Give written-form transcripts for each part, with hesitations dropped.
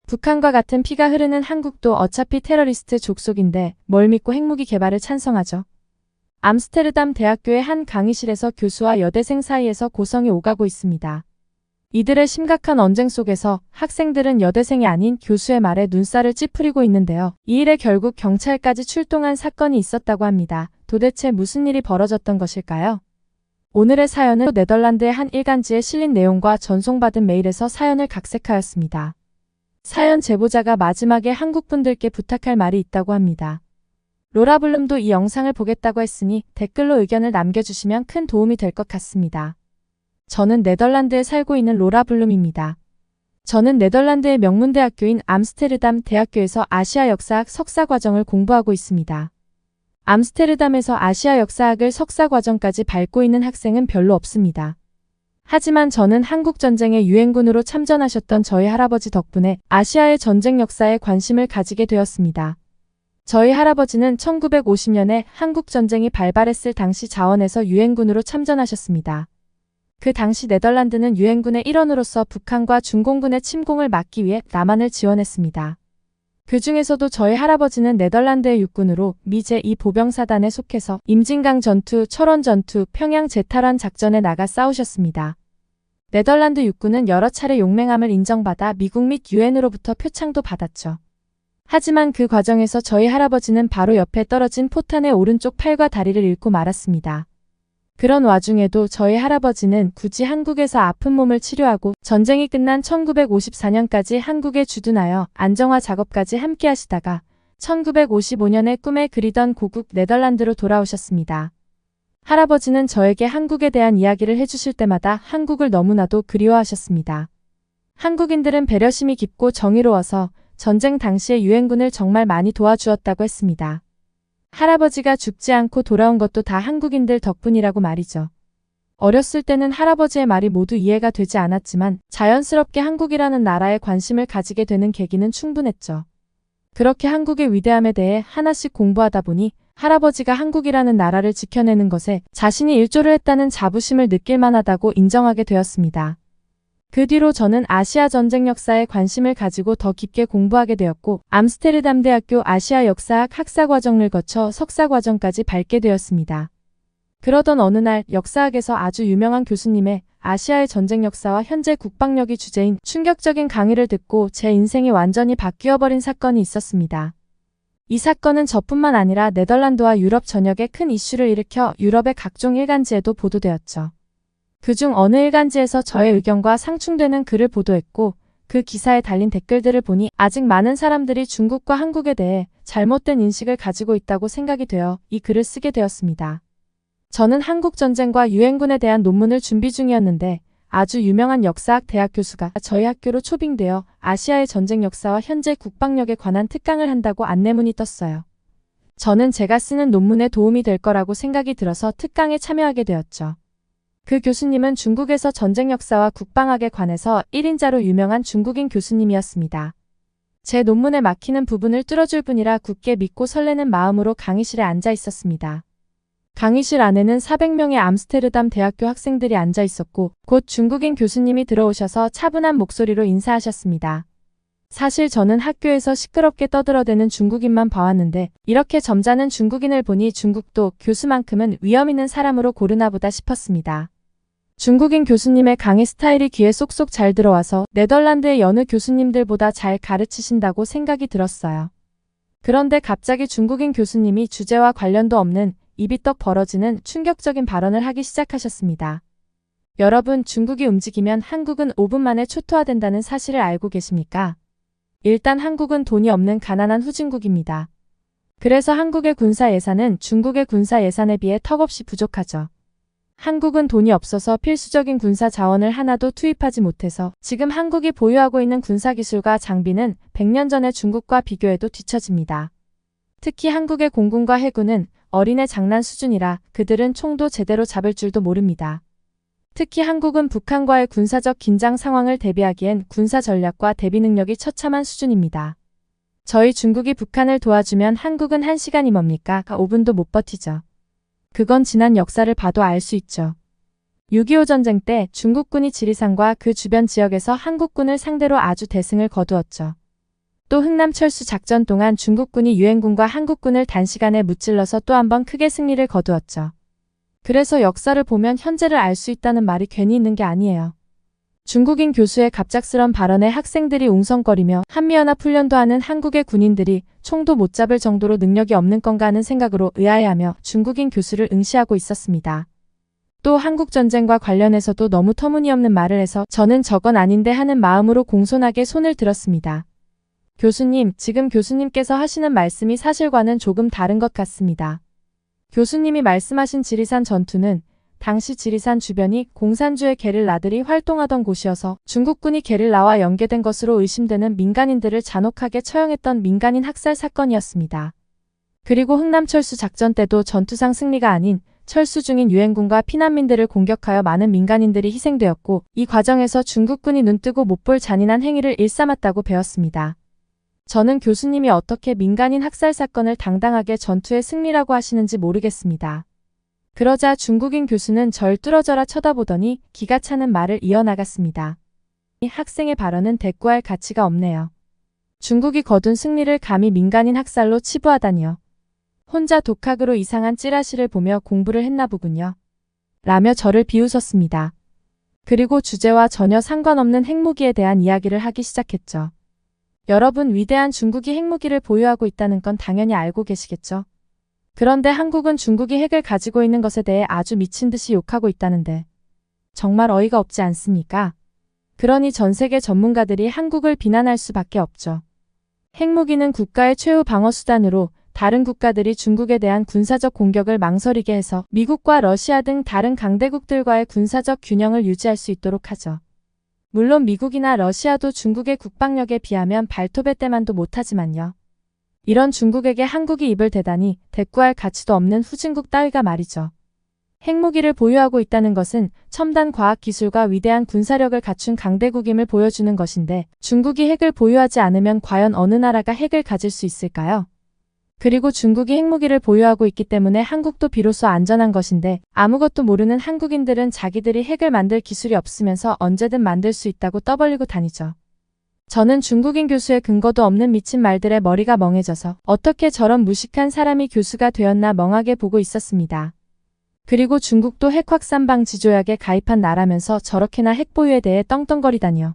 북한과 같은 피가 흐르는 한국도 어차피 테러리스트 족속인데 뭘 믿고 핵무기 개발을 찬성하죠. 암스테르담 대학교의 한 강의실에서 교수와 여대생 사이에서 고성이 오가고 있습니다. 이들의 심각한 언쟁 속에서 학생들은 여대생이 아닌 교수의 말에 눈살을 찌푸리고 있는데요. 이 일에 결국 경찰까지 출동한 사건이 있었다고 합니다. 도대체 무슨 일이 벌어졌던 것일까요? 오늘의 사연은 네덜란드의 한 일간지에 실린 내용과 전송받은 메일에서 사연을 각색하였습니다. 사연 제보자가 마지막에 한국분들께 부탁할 말이 있다고 합니다. 로라블룸도 이 영상을 보겠다고 했으니 댓글로 의견을 남겨주시면 큰 도움이 될 것 같습니다. 저는 네덜란드에 살고 있는 로라블룸입니다. 저는 네덜란드의 명문대학교인 암스테르담 대학교에서 아시아 역사학 석사과정을 공부하고 있습니다. 암스테르담에서 아시아 역사학을 석사과정까지 밟고 있는 학생은 별로 없습니다. 하지만 저는 한국전쟁의 유엔군으로 참전하셨던 저희 할아버지 덕분에 아시아의 전쟁 역사에 관심을 가지게 되었습니다. 저희 할아버지는 1950년에 한국전쟁이 발발했을 당시 자원에서 유엔군으로 참전하셨습니다. 그 당시 네덜란드는 유엔군의 일원으로서 북한과 중공군의 침공을 막기 위해 남한을 지원했습니다. 그 중에서도 저희 할아버지는 네덜란드의 육군으로 미 제2보병사단에 속해서 임진강 전투, 철원 전투, 평양 재탈환 작전에 나가 싸우셨습니다. 네덜란드 육군은 여러 차례 용맹함을 인정받아 미국 및 유엔으로부터 표창도 받았죠. 하지만 그 과정에서 저희 할아버지는 바로 옆에 떨어진 포탄의 오른쪽 팔과 다리를 잃고 말았습니다. 그런 와중에도 저희 할아버지는 굳이 한국에서 아픈 몸을 치료하고 전쟁이 끝난 1954년까지 한국에 주둔하여 안정화 작업까지 함께 하시다가 1955년에 꿈에 그리던 고국 네덜란드로 돌아오셨습니다. 할아버지는 저에게 한국에 대한 이야기를 해주실 때마다 한국을 너무나도 그리워하셨습니다. 한국인들은 배려심이 깊고 정의로워서 전쟁 당시에 유엔군을 정말 많이 도와주었다고 했습니다. 할아버지가 죽지 않고 돌아온 것도 다 한국인들 덕분이라고 말이죠. 어렸을 때는 할아버지의 말이 모두 이해가 되지 않았지만 자연스럽게 한국이라는 나라에 관심을 가지게 되는 계기는 충분했죠. 그렇게 한국의 위대함에 대해 하나씩 공부하다 보니 할아버지가 한국이라는 나라를 지켜내는 것에 자신이 일조를 했다는 자부심을 느낄 만하다고 인정하게 되었습니다. 그 뒤로 저는 아시아 전쟁 역사에 관심을 가지고 더 깊게 공부하게 되었고 암스테르담 대학교 아시아 역사학 학사과정을 거쳐 석사과정까지 밟게 되었습니다. 그러던 어느 날 역사학에서 아주 유명한 교수님의 아시아의 전쟁 역사와 현재 국방력이 주제인 충격적인 강의를 듣고 제 인생이 완전히 바뀌어버린 사건이 있었습니다. 이 사건은 저뿐만 아니라 네덜란드와 유럽 전역에 큰 이슈를 일으켜 유럽의 각종 일간지에도 보도되었죠. 그중 어느 일간지에서 저의 의견과 상충되는 글을 보도했고 그 기사에 달린 댓글들을 보니 아직 많은 사람들이 중국과 한국에 대해 잘못된 인식을 가지고 있다고 생각이 되어 이 글을 쓰게 되었습니다. 저는 한국전쟁과 유엔군에 대한 논문을 준비 중이었는데 아주 유명한 역사학 대학 교수가 저희 학교로 초빙되어 아시아의 전쟁 역사와 현재 국방력에 관한 특강을 한다고 안내문이 떴어요. 저는 제가 쓰는 논문에 도움이 될 거라고 생각이 들어서 특강에 참여하게 되었죠. 그 교수님은 중국에서 전쟁 역사와 국방학에 관해서 1인자로 유명한 중국인 교수님이었습니다. 제 논문에 막히는 부분을 뚫어줄 분이라 굳게 믿고 설레는 마음으로 강의실에 앉아 있었습니다. 강의실 안에는 400명의 암스테르담 대학교 학생들이 앉아 있었고 곧 중국인 교수님이 들어오셔서 차분한 목소리로 인사하셨습니다. 사실 저는 학교에서 시끄럽게 떠들어대는 중국인만 봐왔는데 이렇게 점잖은 중국인을 보니 중국도 교수만큼은 위험 있는 사람으로 고르나 보다 싶었습니다. 중국인 교수님의 강의 스타일이 귀에 쏙쏙 잘 들어와서 네덜란드의 여느 교수님들보다 잘 가르치신다고 생각이 들었어요. 그런데 갑자기 중국인 교수님이 주제와 관련도 없는 입이 떡 벌어지는 충격적인 발언을 하기 시작하셨습니다. 여러분, 중국이 움직이면 한국은 5분 만에 초토화된다는 사실을 알고 계십니까? 일단 한국은 돈이 없는 가난한 후진국입니다. 그래서 한국의 군사 예산은 중국의 군사 예산에 비해 턱없이 부족하죠. 한국은 돈이 없어서 필수적인 군사 자원을 하나도 투입하지 못해서 지금 한국이 보유하고 있는 군사기술과 장비는 100년 전의 중국과 비교해도 뒤처집니다. 특히 한국의 공군과 해군은 어린애 장난 수준이라 그들은 총도 제대로 잡을 줄도 모릅니다. 특히 한국은 북한과의 군사적 긴장 상황을 대비하기엔 군사 전략과 대비 능력이 처참한 수준입니다. 저희 중국이 북한을 도와주면 한국은 1시간이 뭡니까? 5분도 못 버티죠. 그건 지난 역사를 봐도 알 수 있죠. 6.25 전쟁 때 중국군이 지리산과 그 주변 지역에서 한국군을 상대로 아주 대승을 거두었죠. 또 흥남철수 작전 동안 중국군이 유엔군과 한국군을 단시간에 무찔러서 또 한 번 크게 승리를 거두었죠. 그래서 역사를 보면 현재를 알 수 있다는 말이 괜히 있는 게 아니에요. 중국인 교수의 갑작스런 발언에 학생들이 웅성거리며 한미연합 훈련도 하는 한국의 군인들이 총도 못 잡을 정도로 능력이 없는 건가 하는 생각으로 의아해하며 중국인 교수를 응시하고 있었습니다. 또 한국전쟁과 관련해서도 너무 터무니없는 말을 해서 저는 저건 아닌데 하는 마음으로 공손하게 손을 들었습니다. 교수님, 지금 교수님께서 하시는 말씀이 사실과는 조금 다른 것 같습니다. 교수님이 말씀하신 지리산 전투는 당시 지리산 주변이 공산주의 게릴라들이 활동하던 곳이어서 중국군이 게릴라와 연계된 것으로 의심되는 민간인들을 잔혹하게 처형했던 민간인 학살 사건이었습니다. 그리고 흥남철수 작전 때도 전투상 승리가 아닌 철수 중인 유엔군과 피난민들을 공격하여 많은 민간인들이 희생되었고 이 과정에서 중국군이 눈뜨고 못 볼 잔인한 행위를 일삼았다고 배웠습니다. 저는 교수님이 어떻게 민간인 학살 사건을 당당하게 전투의 승리라고 하시는지 모르겠습니다. 그러자 중국인 교수는 절 뚫어져라 쳐다보더니 기가 차는 말을 이어나갔습니다. 이 학생의 발언은 대꾸할 가치가 없네요. 중국이 거둔 승리를 감히 민간인 학살로 치부하다니요. 혼자 독학으로 이상한 찌라시를 보며 공부를 했나 보군요. 라며 저를 비웃었습니다. 그리고 주제와 전혀 상관없는 핵무기에 대한 이야기를 하기 시작했죠. 여러분, 위대한 중국이 핵무기를 보유하고 있다는 건 당연히 알고 계시겠죠? 그런데 한국은 중국이 핵을 가지고 있는 것에 대해 아주 미친 듯이 욕하고 있다는데 정말 어이가 없지 않습니까? 그러니 전 세계 전문가들이 한국을 비난할 수밖에 없죠. 핵무기는 국가의 최후 방어수단으로 다른 국가들이 중국에 대한 군사적 공격을 망설이게 해서 미국과 러시아 등 다른 강대국들과의 군사적 균형을 유지할 수 있도록 하죠. 물론 미국이나 러시아도 중국의 국방력에 비하면 발톱의 때만도 못하지만요. 이런 중국에게 한국이 입을 대다니 대꾸할 가치도 없는 후진국 따위가 말이죠. 핵무기를 보유하고 있다는 것은 첨단 과학기술과 위대한 군사력을 갖춘 강대국임을 보여주는 것인데 중국이 핵을 보유하지 않으면 과연 어느 나라가 핵을 가질 수 있을까요? 그리고 중국이 핵무기를 보유하고 있기 때문에 한국도 비로소 안전한 것인데 아무것도 모르는 한국인들은 자기들이 핵을 만들 기술이 없으면서 언제든 만들 수 있다고 떠벌리고 다니죠. 저는 중국인 교수의 근거도 없는 미친 말들에 머리가 멍해져서 어떻게 저런 무식한 사람이 교수가 되었나 멍하게 보고 있었습니다. 그리고 중국도 핵 확산 방지 조약에 가입한 나라면서 저렇게나 핵 보유에 대해 떵떵거리다니요.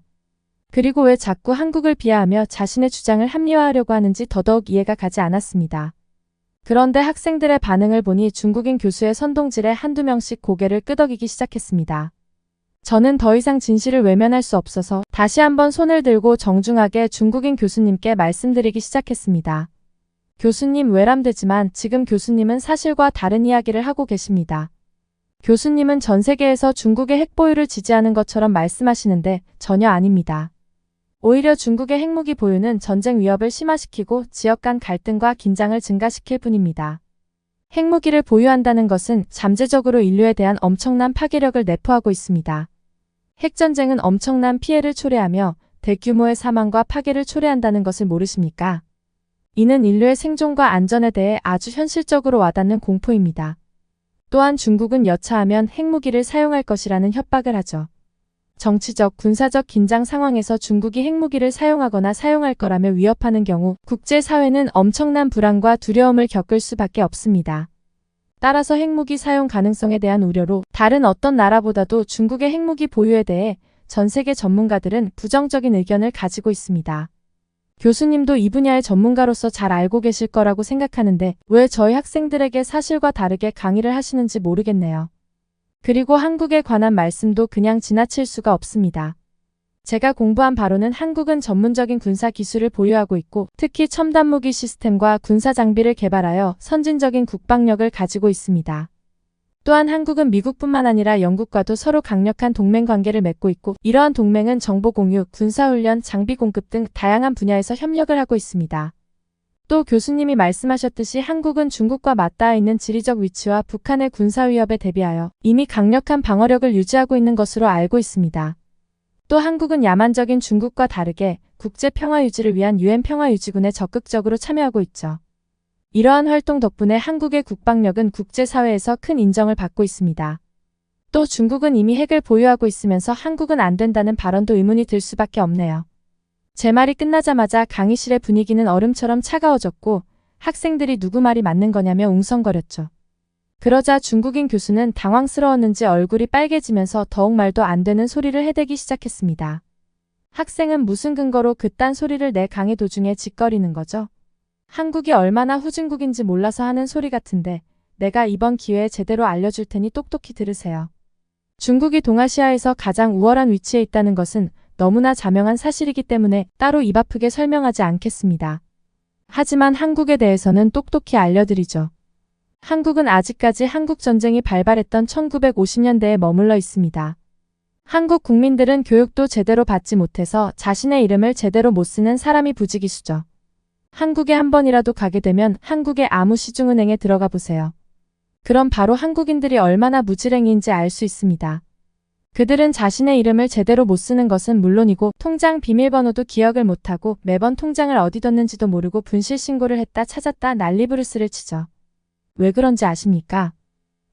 그리고 왜 자꾸 한국을 비하하며 자신의 주장을 합리화하려고 하는지 더더욱 이해가 가지 않았습니다. 그런데 학생들의 반응을 보니 중국인 교수의 선동질에 한두 명씩 고개를 끄덕이기 시작했습니다. 저는 더 이상 진실을 외면할 수 없어서 다시 한번 손을 들고 정중하게 중국인 교수님께 말씀드리기 시작했습니다. 교수님, 외람되지만 지금 교수님은 사실과 다른 이야기를 하고 계십니다. 교수님은 전 세계에서 중국의 핵 보유를 지지하는 것처럼 말씀하시는데 전혀 아닙니다. 오히려 중국의 핵무기 보유는 전쟁 위협을 심화시키고 지역 간 갈등과 긴장을 증가시킬 뿐입니다. 핵무기를 보유한다는 것은 잠재적으로 인류에 대한 엄청난 파괴력을 내포하고 있습니다. 핵전쟁은 엄청난 피해를 초래하며 대규모의 사망과 파괴를 초래한다는 것을 모르십니까? 이는 인류의 생존과 안전에 대해 아주 현실적으로 와닿는 공포입니다. 또한 중국은 여차하면 핵무기를 사용할 것이라는 협박을 하죠. 정치적, 군사적 긴장 상황에서 중국이 핵무기를 사용하거나 사용할 거라며 위협하는 경우 국제사회는 엄청난 불안과 두려움을 겪을 수밖에 없습니다. 따라서 핵무기 사용 가능성에 대한 우려로 다른 어떤 나라보다도 중국의 핵무기 보유에 대해 전 세계 전문가들은 부정적인 의견을 가지고 있습니다. 교수님도 이 분야의 전문가로서 잘 알고 계실 거라고 생각하는데 왜 저희 학생들에게 사실과 다르게 강의를 하시는지 모르겠네요. 그리고 한국에 관한 말씀도 그냥 지나칠 수가 없습니다. 제가 공부한 바로는 한국은 전문적인 군사 기술을 보유하고 있고 특히 첨단 무기 시스템과 군사 장비를 개발하여 선진적인 국방력을 가지고 있습니다. 또한 한국은 미국뿐만 아니라 영국과도 서로 강력한 동맹 관계를 맺고 있고 이러한 동맹은 정보 공유, 군사훈련, 장비 공급 등 다양한 분야에서 협력을 하고 있습니다. 또 교수님이 말씀하셨듯이 한국은 중국과 맞닿아 있는 지리적 위치와 북한의 군사 위협에 대비하여 이미 강력한 방어력을 유지하고 있는 것으로 알고 있습니다. 또 한국은 야만적인 중국과 다르게 국제 평화 유지를 위한 유엔 평화유지군에 적극적으로 참여하고 있죠. 이러한 활동 덕분에 한국의 국방력은 국제사회에서 큰 인정을 받고 있습니다. 또 중국은 이미 핵을 보유하고 있으면서 한국은 안 된다는 발언도 의문이 들 수밖에 없네요. 제 말이 끝나자마자 강의실의 분위기는 얼음처럼 차가워졌고 학생들이 누구 말이 맞는 거냐며 웅성거렸죠. 그러자 중국인 교수는 당황스러웠는지 얼굴이 빨개지면서 더욱 말도 안 되는 소리를 해대기 시작했습니다. 학생은 무슨 근거로 그딴 소리를 내 강의 도중에 짓거리는 거죠? 한국이 얼마나 후진국인지 몰라서 하는 소리 같은데 내가 이번 기회에 제대로 알려줄 테니 똑똑히 들으세요. 중국이 동아시아에서 가장 우월한 위치에 있다는 것은 너무나 자명한 사실이기 때문에 따로 입 아프게 설명하지 않겠습니다. 하지만 한국에 대해서는 똑똑히 알려드리죠. 한국은 아직까지 한국전쟁이 발발했던 1950년대에 머물러 있습니다. 한국 국민들은 교육도 제대로 받지 못해서 자신의 이름을 제대로 못 쓰는 사람이 부지기수죠. 한국에 한 번이라도 가게 되면 한국의 아무 시중은행에 들어가 보세요. 그럼 바로 한국인들이 얼마나 무지랭이인지 알 수 있습니다. 그들은 자신의 이름을 제대로 못 쓰는 것은 물론이고 통장 비밀번호도 기억을 못하고 매번 통장을 어디 뒀는지도 모르고 분실 신고를 했다 찾았다 난리부르스를 치죠. 왜 그런지 아십니까?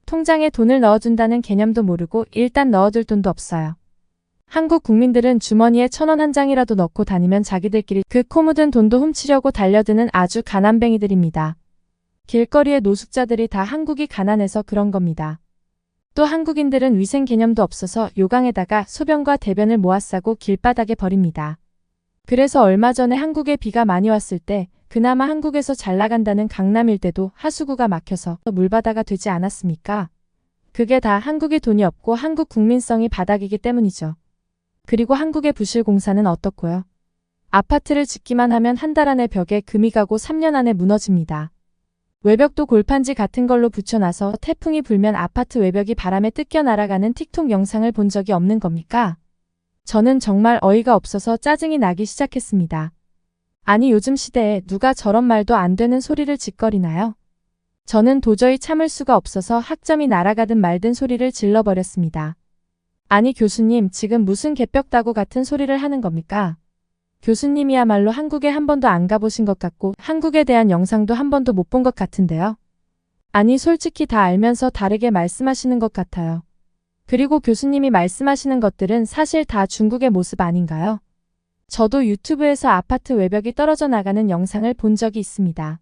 통장에 돈을 넣어둔다는 개념도 모르고 일단 넣어둘 돈도 없어요. 한국 국민들은 주머니에 1,000원 한 장이라도 넣고 다니면 자기들끼리 그 코 묻은 돈도 훔치려고 달려드는 아주 가난뱅이들입니다. 길거리의 노숙자들이 다 한국이 가난해서 그런 겁니다. 또 한국인들은 위생 개념도 없어서 요강에다가 소변과 대변을 모아 싸고 길바닥에 버립니다. 그래서 얼마 전에 한국에 비가 많이 왔을 때 그나마 한국에서 잘 나간다는 강남 일대도 하수구가 막혀서 물바다가 되지 않았습니까? 그게 다 한국이 돈이 없고 한국 국민성이 바닥이기 때문이죠. 그리고 한국의 부실공사는 어떻고요? 아파트를 짓기만 하면 한 달 안에 벽에 금이 가고 3년 안에 무너집니다. 외벽도 골판지 같은 걸로 붙여놔서 태풍이 불면 아파트 외벽이 바람에 뜯겨 날아가는 틱톡 영상을 본 적이 없는 겁니까? 저는 정말 어이가 없어서 짜증이 나기 시작했습니다. 아니 요즘 시대에 누가 저런 말도 안 되는 소리를 짓거리나요? 저는 도저히 참을 수가 없어서 학점이 날아가든 말든 소리를 질러버렸습니다. 아니 교수님 지금 무슨 개벽다구 같은 소리를 하는 겁니까? 교수님이야말로 한국에 한 번도 안 가보신 것 같고 한국에 대한 영상도 한 번도 못 본 것 같은데요. 아니 솔직히 다 알면서 다르게 말씀하시는 것 같아요. 그리고 교수님이 말씀하시는 것들은 사실 다 중국의 모습 아닌가요? 저도 유튜브에서 아파트 외벽이 떨어져 나가는 영상을 본 적이 있습니다.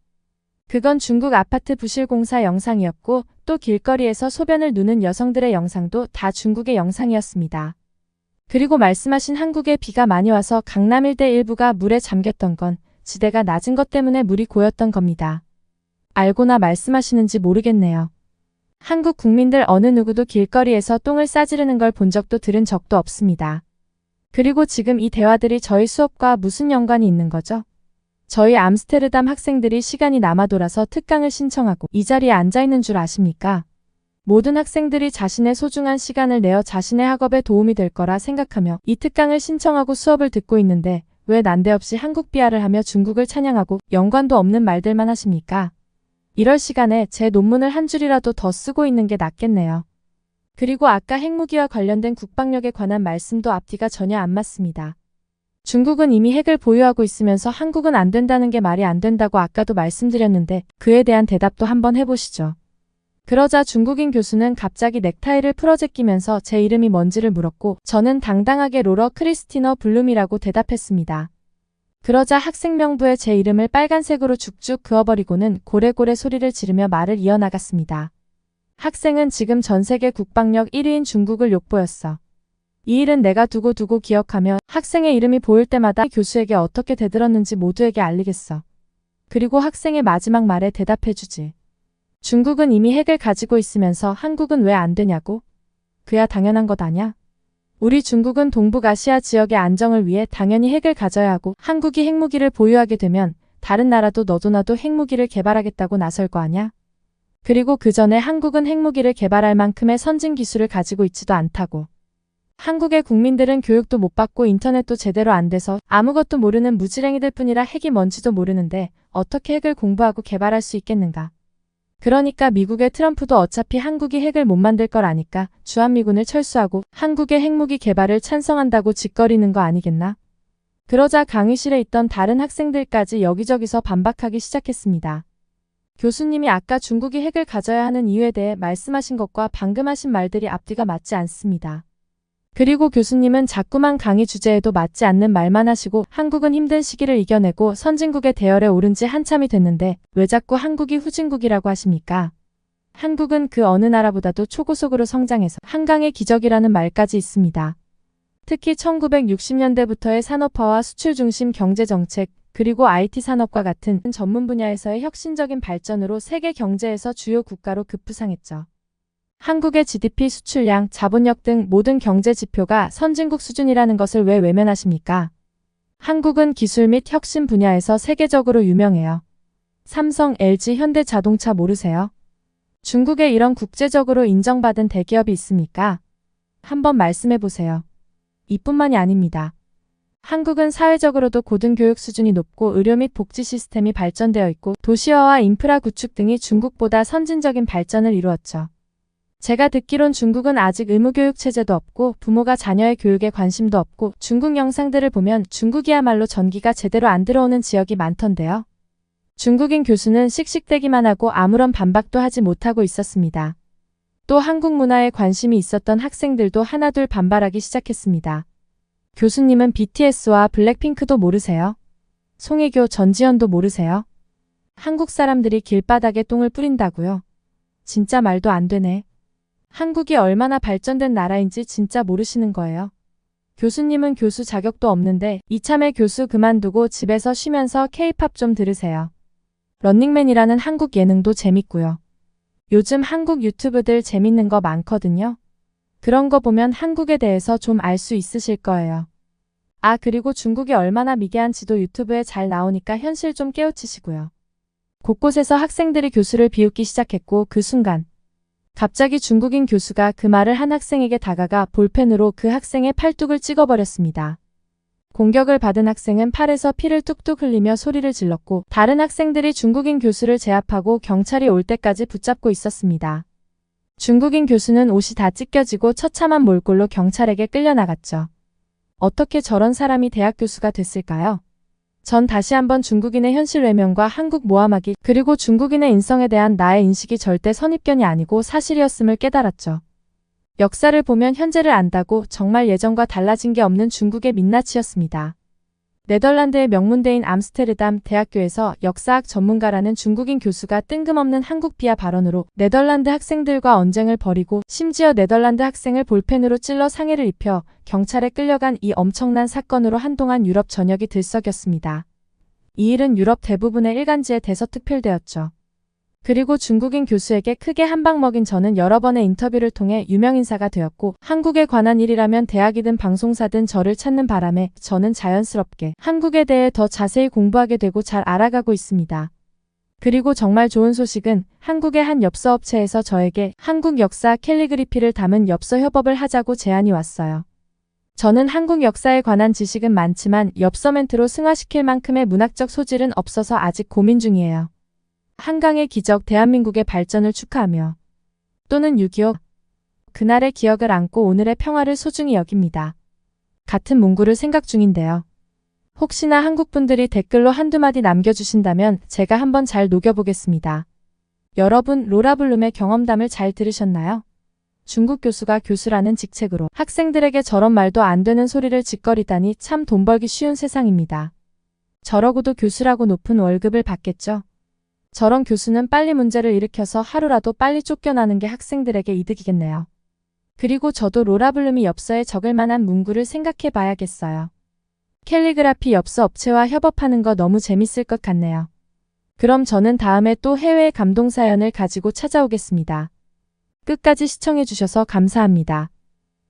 그건 중국 아파트 부실공사 영상이었고 또 길거리에서 소변을 누는 여성들의 영상도 다 중국의 영상이었습니다. 그리고 말씀하신 한국에 비가 많이 와서 강남 일대 일부가 물에 잠겼던 건 지대가 낮은 것 때문에 물이 고였던 겁니다. 알고나 말씀하시는지 모르겠네요. 한국 국민들 어느 누구도 길거리에서 똥을 싸지르는 걸 본 적도 들은 적도 없습니다. 그리고 지금 이 대화들이 저희 수업과 무슨 연관이 있는 거죠? 저희 암스테르담 학생들이 시간이 남아 돌아서 특강을 신청하고 이 자리에 앉아 있는 줄 아십니까? 모든 학생들이 자신의 소중한 시간을 내어 자신의 학업에 도움이 될 거라 생각하며 이 특강을 신청하고 수업을 듣고 있는데 왜 난데없이 한국 비하를 하며 중국을 찬양하고 연관도 없는 말들만 하십니까? 이럴 시간에 제 논문을 한 줄이라도 더 쓰고 있는 게 낫겠네요. 그리고 아까 핵무기와 관련된 국방력에 관한 말씀도 앞뒤가 전혀 안 맞습니다. 중국은 이미 핵을 보유하고 있으면서 한국은 안 된다는 게 말이 안 된다고 아까도 말씀드렸는데 그에 대한 대답도 한번 해보시죠. 그러자 중국인 교수는 갑자기 넥타이를 풀어제끼면서 제 이름이 뭔지를 물었고 저는 당당하게 로러 크리스티너 블룸이라고 대답했습니다. 그러자 학생 명부에 제 이름을 빨간색으로 쭉쭉 그어버리고는 고래고래 소리를 지르며 말을 이어나갔습니다. 학생은 지금 전세계 국방력 1위인 중국을 욕보였어. 이 일은 내가 두고 기억하며 학생의 이름이 보일 때마다 교수에게 어떻게 대들었는지 모두에게 알리겠어. 그리고 학생의 마지막 말에 대답해주지. 중국은 이미 핵을 가지고 있으면서 한국은 왜 안 되냐고? 그야 당연한 것 아냐? 우리 중국은 동북아시아 지역의 안정을 위해 당연히 핵을 가져야 하고 한국이 핵무기를 보유하게 되면 다른 나라도 너도 나도 핵무기를 개발하겠다고 나설 거 아냐? 그리고 그 전에 한국은 핵무기를 개발할 만큼의 선진 기술을 가지고 있지도 않다고. 한국의 국민들은 교육도 못 받고 인터넷도 제대로 안 돼서 아무것도 모르는 무지랭이들 뿐이라 핵이 뭔지도 모르는데 어떻게 핵을 공부하고 개발할 수 있겠는가. 그러니까 미국의 트럼프도 어차피 한국이 핵을 못 만들 걸 아니까 주한미군을 철수하고 한국의 핵무기 개발을 찬성한다고 짓거리는 거 아니겠나? 그러자 강의실에 있던 다른 학생들까지 여기저기서 반박하기 시작했습니다. 교수님이 아까 중국이 핵을 가져야 하는 이유에 대해 말씀하신 것과 방금 하신 말들이 앞뒤가 맞지 않습니다. 그리고 교수님은 자꾸만 강의 주제에도 맞지 않는 말만 하시고 한국은 힘든 시기를 이겨내고 선진국의 대열에 오른 지 한참이 됐는데 왜 자꾸 한국이 후진국이라고 하십니까? 한국은 그 어느 나라보다도 초고속으로 성장해서 한강의 기적이라는 말까지 있습니다. 특히 1960년대부터의 산업화와 수출 중심 경제정책, 그리고 IT 산업과 같은 전문 분야에서의 혁신적인 발전으로 세계 경제에서 주요 국가로 급부상했죠. 한국의 GDP 수출량, 자본력 등 모든 경제 지표가 선진국 수준이라는 것을 왜 외면하십니까? 한국은 기술 및 혁신 분야에서 세계적으로 유명해요. 삼성, LG, 현대자동차 모르세요? 중국에 이런 국제적으로 인정받은 대기업이 있습니까? 한번 말씀해 보세요. 이뿐만이 아닙니다. 한국은 사회적으로도 고등교육 수준이 높고 의료 및 복지 시스템이 발전되어 있고 도시화와 인프라 구축 등이 중국보다 선진적인 발전을 이루었죠. 제가 듣기론 중국은 아직 의무교육 체제도 없고 부모가 자녀의 교육에 관심도 없고 중국 영상들을 보면 중국이야말로 전기가 제대로 안 들어오는 지역이 많던데요. 중국인 교수는 씩씩대기만 하고 아무런 반박도 하지 못하고 있었습니다. 또 한국 문화에 관심이 있었던 학생들도 하나둘 반발하기 시작했습니다. 교수님은 BTS와 블랙핑크도 모르세요? 송혜교, 전지현도 모르세요? 한국 사람들이 길바닥에 똥을 뿌린다고요? 진짜 말도 안 되네. 한국이 얼마나 발전된 나라인지 진짜 모르시는 거예요. 교수님은 교수 자격도 없는데 이참에 교수 그만두고 집에서 쉬면서 K-팝 좀 들으세요. 런닝맨이라는 한국 예능도 재밌고요. 요즘 한국 유튜브들 재밌는 거 많거든요. 그런 거 보면 한국에 대해서 좀 알 수 있으실 거예요. 아, 그리고 중국이 얼마나 미개한 지도 유튜브에 잘 나오니까 현실 좀 깨우치시고요. 곳곳에서 학생들이 교수를 비웃기 시작했고 그 순간 갑자기 중국인 교수가 그 말을 한 학생에게 다가가 볼펜으로 그 학생의 팔뚝을 찍어버렸습니다. 공격을 받은 학생은 팔에서 피를 뚝뚝 흘리며 소리를 질렀고 다른 학생들이 중국인 교수를 제압하고 경찰이 올 때까지 붙잡고 있었습니다. 중국인 교수는 옷이 다 찢겨지고 처참한 몰골로 경찰에게 끌려나갔죠. 어떻게 저런 사람이 대학 교수가 됐을까요? 전 다시 한번 중국인의 현실 외면과 한국 모함하기 그리고 중국인의 인성에 대한 나의 인식이 절대 선입견이 아니고 사실이었음을 깨달았죠. 역사를 보면 현재를 안다고 정말 예전과 달라진 게 없는 중국의 민낯이었습니다. 네덜란드의 명문대인 암스테르담 대학교에서 역사학 전문가라는 중국인 교수가 뜬금없는 한국 비하 발언으로 네덜란드 학생들과 언쟁을 벌이고 심지어 네덜란드 학생을 볼펜으로 찔러 상해를 입혀 경찰에 끌려간 이 엄청난 사건으로 한동안 유럽 전역이 들썩였습니다. 이 일은 유럽 대부분의 일간지에 대서특필되었죠. 그리고 중국인 교수에게 크게 한 방 먹인 저는 여러 번의 인터뷰를 통해 유명인사가 되었고 한국에 관한 일이라면 대학이든 방송사든 저를 찾는 바람에 저는 자연스럽게 한국에 대해 더 자세히 공부하게 되고 잘 알아가고 있습니다. 그리고 정말 좋은 소식은 한국의 한 엽서업체에서 저에게 한국 역사 캘리그리피를 담은 엽서 협업을 하자고 제안이 왔어요. 저는 한국 역사에 관한 지식은 많지만 엽서 멘트로 승화시킬 만큼의 문학적 소질은 없어서 아직 고민 중이에요. 한강의 기적 대한민국의 발전을 축하하며 또는 6.25 그날의 기억을 안고 오늘의 평화를 소중히 여깁니다. 같은 문구를 생각 중인데요. 혹시나 한국분들이 댓글로 한두 마디 남겨주신다면 제가 한번 잘 녹여보겠습니다. 여러분, 로라블룸의 경험담을 잘 들으셨나요? 중국 교수가 교수라는 직책으로 학생들에게 저런 말도 안 되는 소리를 짓거리다니 참 돈 벌기 쉬운 세상입니다. 저러고도 교수라고 높은 월급을 받겠죠? 저런 교수는 빨리 문제를 일으켜서 하루라도 빨리 쫓겨나는 게 학생들에게 이득이겠네요. 그리고 저도 로라블룸이 엽서에 적을 만한 문구를 생각해 봐야겠어요. 캘리그라피 엽서 업체와 협업하는 거 너무 재밌을 것 같네요. 그럼 저는 다음에 또 해외 감동 사연을 가지고 찾아오겠습니다. 끝까지 시청해 주셔서 감사합니다.